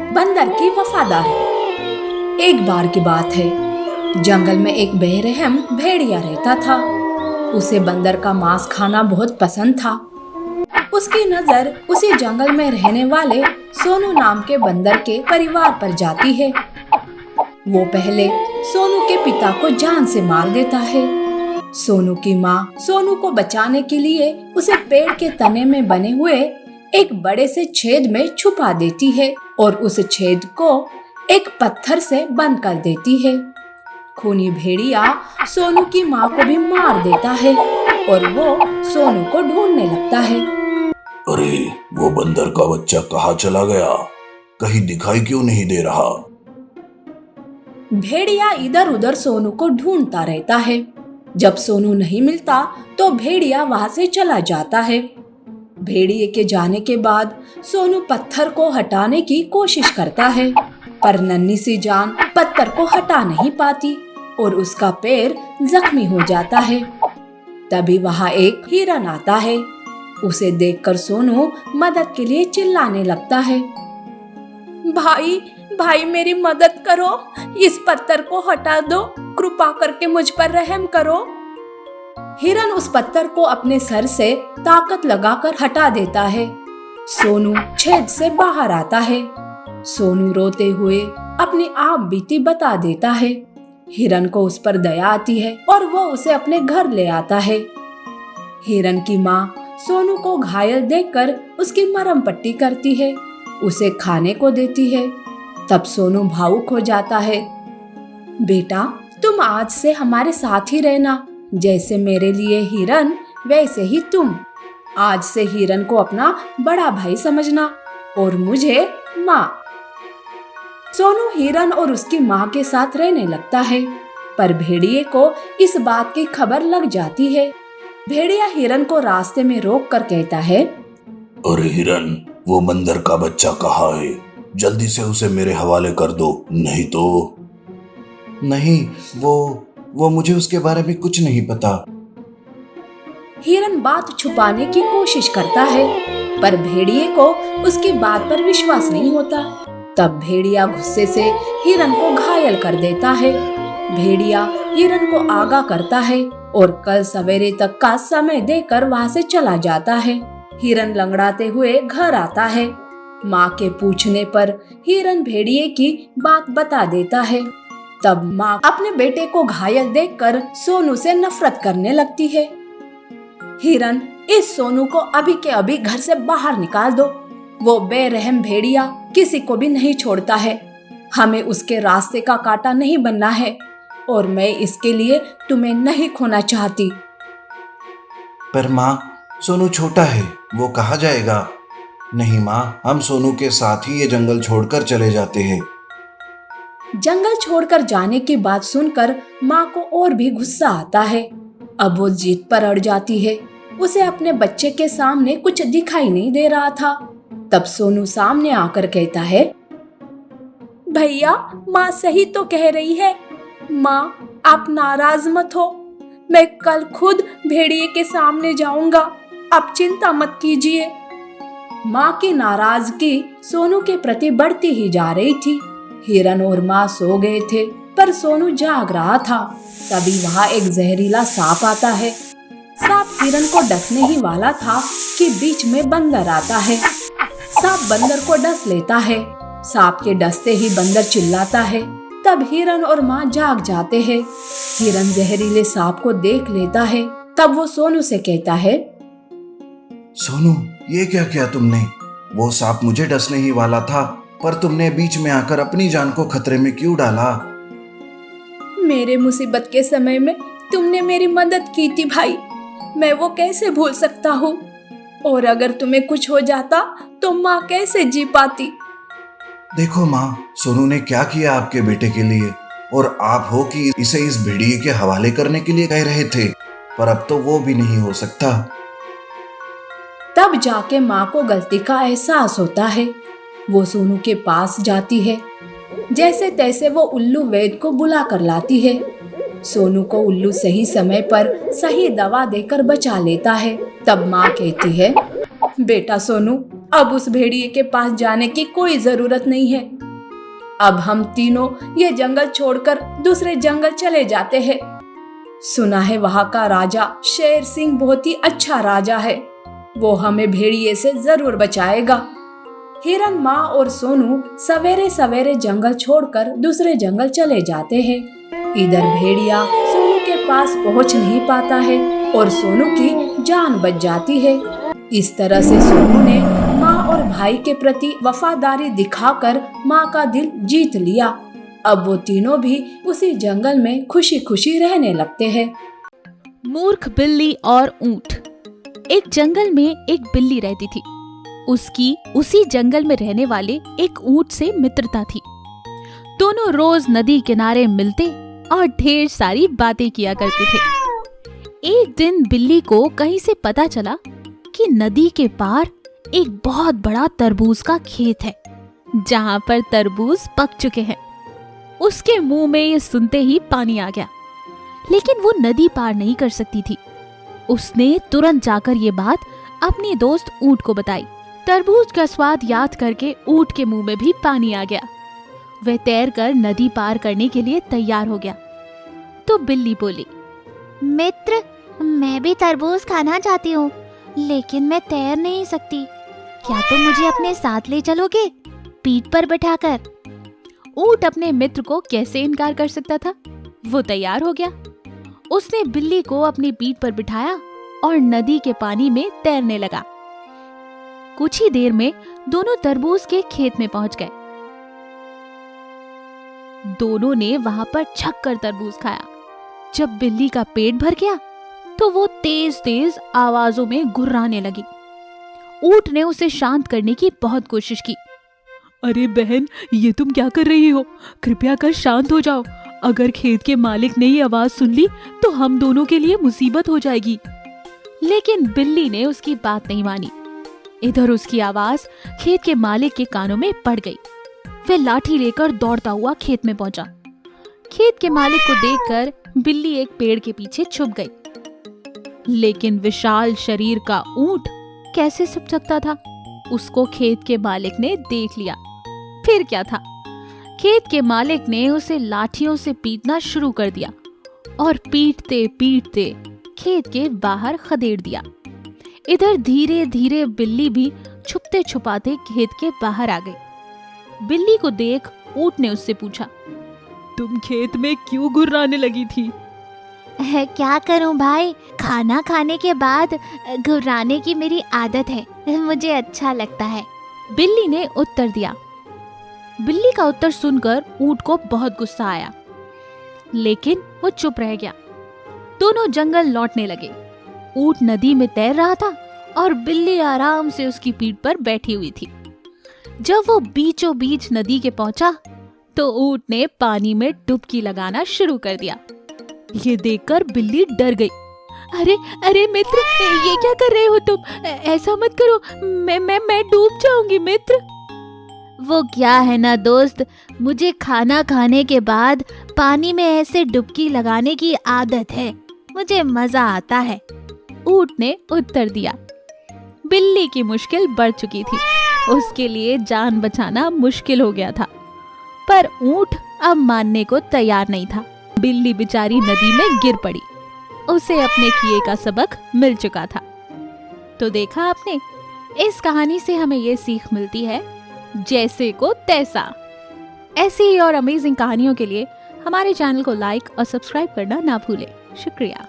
बंदर की वफादारी। एक बार की बात है, जंगल में एक बेरहम भेड़िया रहता था। उसे बंदर का मांस खाना बहुत पसंद था। उसकी नजर उसी जंगल में रहने वाले सोनू नाम के बंदर के परिवार पर जाती है। वो पहले सोनू के पिता को जान से मार देता है। सोनू की माँ सोनू को बचाने के लिए उसे पेड़ के तने में बने हुए एक बड़े से छेद में छुपा देती है और उस छेद को एक पत्थर से बंद कर देती है। खूनी भेड़िया सोनू की माँ को भी मार देता है और वो सोनू को ढूंढने लगता है। अरे, वो बंदर का बच्चा कहाँ चला गया? कहीं दिखाई क्यों नहीं दे रहा? भेड़िया इधर उधर सोनू को ढूंढता रहता है। जब सोनू नहीं मिलता तो भेड़िया वहां से चला जाता है। भेड़िए के जाने के बाद सोनू पत्थर को हटाने की कोशिश करता है, पर नन्ही सी जान पत्थर को हटा नहीं पाती और उसका पैर जख्मी हो जाता है। तभी वहां एक हिरन आता है। उसे देखकर सोनू मदद के लिए चिल्लाने लगता है। भाई भाई मेरी मदद करो, इस पत्थर को हटा दो, कृपा करके मुझ पर रहम करो। हिरन उस पत्थर को अपने सर से ताकत लगाकर हटा देता है। सोनू छेद से बाहर आता है। सोनू रोते हुए अपनी आप बीती बता देता है। हिरन को उस पर दया आती है और वो उसे अपने घर ले आता है। हिरन की माँ सोनू को घायल देखकर उसकी मरहम पट्टी करती है, उसे खाने को देती है। तब सोनू भावुक हो जाता है। बेटा, तुम आज से हमारे साथ ही रहना, जैसे मेरे लिए हिरन वैसे ही तुम। आज से हिरन को अपना बड़ा भाई समझना और मुझे माँ। सोनू हिरन और उसकी माँ के साथ रहने लगता है, पर भेड़िए को इस बात की खबर लग जाती है। भेड़िया हिरन को रास्ते में रोक कर कहता है, अरे हिरन, वो बंदर का बच्चा कहाँ है? जल्दी से उसे मेरे हवाले कर दो, नहीं तो। नहीं, वो मुझे उसके बारे में कुछ नहीं पता। हिरन बात छुपाने की कोशिश करता है, पर भेड़िए को उसकी बात पर विश्वास नहीं होता। तब भेड़िया गुस्से से हिरन को घायल कर देता है। भेड़िया हिरन को आगाह करता है और कल सवेरे तक का समय देकर वहां से चला जाता है। हिरन लंगड़ाते हुए घर आता है। माँ के पूछने पर हिरन भेड़िए की बात बता देता है। तब माँ अपने बेटे को घायल देखकर सोनू से नफरत करने लगती है। हिरन, इस सोनू को अभी के अभी घर से बाहर निकाल दो। वो बेरहम भेड़िया किसी को भी नहीं छोड़ता है। हमें उसके रास्ते का कांटा नहीं बनना है और मैं इसके लिए तुम्हें नहीं खोना चाहती। पर माँ, सोनू छोटा है, वो कहाँ जाएगा? नहीं माँ, हम सोनू के साथ ही ये जंगल छोड़कर चले जाते हैं। जंगल छोड़कर जाने की बात सुनकर माँ को और भी गुस्सा आता है। अब वो जिद पर अड़ जाती है। उसे अपने बच्चे के सामने कुछ दिखाई नहीं दे रहा था। तब सोनू सामने आकर कहता है, भैया, माँ सही तो कह रही है। माँ, आप नाराज मत हो, मैं कल खुद भेड़िए के सामने जाऊंगा, आप चिंता मत कीजिए। माँ की नाराजगी सोनू के प्रति बढ़ती ही जा रही थी। हिरन और माँ सो गए थे, पर सोनू जाग रहा था। तभी वहाँ एक जहरीला सांप आता है। सांप हिरन को डसने ही वाला था कि बीच में बंदर आता है। सांप बंदर को डस लेता है। सांप के डसते ही बंदर चिल्लाता है। तब हिरन और माँ जाग जाते हैं। हिरन जहरीले सांप को देख लेता है। तब वो सोनू से कहता है, सोनू, ये क्या किया तुमने? वो सांप मुझे डसने ही वाला था, पर तुमने बीच में आकर अपनी जान को खतरे में क्यों डाला? मेरे मुसीबत के समय में तुमने मेरी मदद की थी भाई, मैं वो कैसे भूल सकता हूँ। और अगर तुम्हें कुछ हो जाता तो माँ कैसे जी पाती। देखो माँ, सोनू ने क्या किया आपके बेटे के लिए, और आप हो कि इसे इस भेड़िए के हवाले करने के लिए कह रहे थे, पर अब तो वो भी नहीं हो सकता। तब जाके माँ को गलती का एहसास होता है। वो सोनू के पास जाती है। जैसे तैसे वो उल्लू वैद्य को बुला कर लाती है। सोनू को उल्लू सही समय पर सही दवा देकर बचा लेता है। तब माँ कहती है, बेटा सोनू, अब उस भेड़िए के पास जाने की कोई जरूरत नहीं है। अब हम तीनों ये जंगल छोड़कर दूसरे जंगल चले जाते हैं। सुना है वहां का राजा शेर सिंह बहुत ही अच्छा राजा है, वो हमें भेड़िए से जरूर बचाएगा। हिरन, माँ और सोनू सवेरे सवेरे जंगल छोड़कर दूसरे जंगल चले जाते हैं। इधर भेड़िया सोनू के पास पहुंच नहीं पाता है और सोनू की जान बच जाती है। इस तरह से सोनू ने माँ और भाई के प्रति वफादारी दिखाकर माँ का दिल जीत लिया। अब वो तीनों भी उसी जंगल में खुशी खुशी रहने लगते हैं। मूर्ख बिल्ली और ऊंट। एक जंगल में एक बिल्ली रहती थी। उसकी उसी जंगल में रहने वाले एक ऊंट से मित्रता थी। दोनों रोज नदी किनारे मिलते और ढेर सारी बातें किया करते थे। एक दिन बिल्ली को कहीं से पता चला कि नदी के पार एक बहुत बड़ा तरबूज का खेत है, जहां पर तरबूज पक चुके हैं। उसके मुंह में ये सुनते ही पानी आ गया, लेकिन वो नदी पार नहीं कर सकती थी। उसने तुरंत जाकर ये बात अपनी दोस्त ऊंट को बताई। तरबूज का स्वाद याद करके ऊंट के मुंह में भी पानी आ गया। वह तैरकर नदी पार करने के लिए तैयार हो गया। तो बिल्ली बोली, मित्र, मैं भी तरबूज खाना चाहती हूँ, लेकिन मैं तैर नहीं सकती। क्या तुम मुझे अपने साथ ले चलोगे, पीठ पर बैठाकर? ऊंट अपने मित्र को कैसे इनकार कर सकता था। वो तैयार हो गया। उसने बिल्ली को अपनी पीठ पर बिठाया और नदी के पानी में तैरने लगा। कुछ ही देर में दोनों तरबूज के खेत में पहुंच गए। दोनों ने वहां पर छक कर तरबूज खाया। जब बिल्ली का पेट भर गया तो वो तेज तेज आवाजों में गुर्राने लगी। ऊंट ने उसे शांत करने की बहुत कोशिश की। अरे बहन, ये तुम क्या कर रही हो? कृपया कर शांत हो जाओ। अगर खेत के मालिक ने ये आवाज सुन ली तो हम दोनों के लिए मुसीबत हो जाएगी। लेकिन बिल्ली ने उसकी बात नहीं मानी। इधर उसकी आवाज खेत के मालिक के कानों में पड़ गई। वह लाठी लेकर दौड़ता हुआ खेत में पहुंचा। खेत के मालिक को देखकर बिल्ली एक पेड़ के पीछे छुप गई। लेकिन विशाल शरीर का ऊंट कैसे छुप सकता था? उसको खेत के मालिक ने देख लिया। फिर क्या था, खेत के मालिक ने उसे लाठियों से पीटना शुरू कर दिया और पीटते पीटते खेत के बाहर खदेड़ दिया। इधर धीरे धीरे बिल्ली भी छुपते छुपाते खेत के बाहर आ गई। बिल्ली को देख ऊंट ने उससे पूछा, तुम खेत में क्यों गुर्राने लगी थी? क्या करूं भाई, खाना खाने के बाद घुर्राने की मेरी आदत है, मुझे अच्छा लगता है। बिल्ली ने उत्तर दिया। बिल्ली का उत्तर सुनकर ऊंट को बहुत गुस्सा आया, लेकिन वो चुप रह गया। दोनों जंगल लौटने लगे। ऊंट नदी में तैर रहा था और बिल्ली आराम से उसकी पीठ पर बैठी हुई थी। जब वो बीचों बीच नदी के पहुंचा तो ऊंट ने पानी में डुबकी लगाना शुरू कर दिया। ये देखकर बिल्ली डर गई। अरे अरे मित्र, ये क्या कर रहे हो तुम? ऐसा मत करो, मैं डूब जाऊंगी मित्र। वो क्या है ना दोस्त, मुझे खाना खाने के बाद पानी में ऐसे डुबकी लगाने की आदत है, मुझे मजा आता है। ऊंट ने उत्तर दिया। बिल्ली की मुश्किल बढ़ चुकी थी। उसके लिए जान बचाना मुश्किल हो गया था, पर ऊंट अब मानने को तैयार नहीं था। बिल्ली बेचारी नदी में गिर पड़ी। उसे अपने किए का सबक मिल चुका था। तो देखा आपने, इस कहानी से हमें ये सीख मिलती है, जैसे को तैसा। ऐसी ही और अमेजिंग कहानियों के लिए हमारे चैनल को लाइक और सब्सक्राइब करना ना भूलें। शुक्रिया।